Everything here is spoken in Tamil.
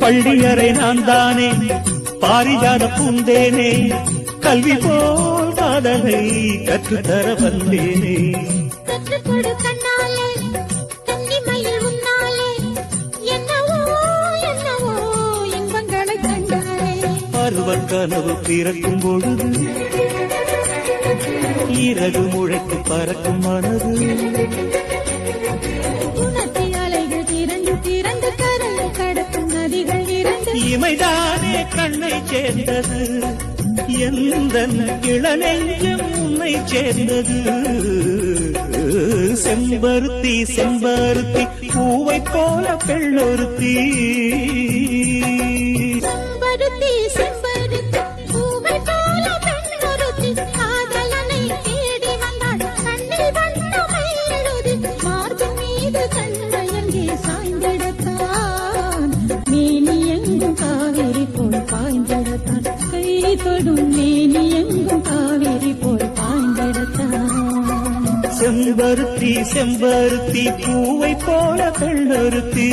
பள்ளியறை நான் தானே பாரிஜாத பூந்தேனே கல்வி போல் காதலை கற்றுத்தர வந்தேனே கற்றுக்கொடு கண்ணாலே கன்னிமையில் உன்னாலே என்னவோ என்னவோ இன்பங்களை கண்டாலே பருவ கனவு பிறக்கும் பொழுது இறகு முழைத்து பறக்கும் மனது உணர்த்தி அலைகள் திரண்டு திரண்டு கரையை கடக்கும் நதிகள் இரண்டு இமைதானே கண்ணை சேர்ந்தது எந்த இளநெஞ்சம் உன்னை சேர்ந்தது செம்பருத்தி செம்பருத்தி பூவை போல பெண்ணொருத்தி செம்பருத்தி செம்பருத்தி பூவை போல பெண்ணொருத்தி காதலனை தேடி வந்தாள் கண்ணில் வண்ணமை எழுதி மார்பின் மீது கண்மயங்கி சாய்ந்திடத்தான் மேனி எங்கும் காவேரி போல் பாய்ந்திடத்தான் கை தொடும் மேனி எங்கும் காவேரி போல் பாய்ந்திடத்தான் செம்பருத்தி செம்பருத்தி பூவை போல பெண்ணொருத்தி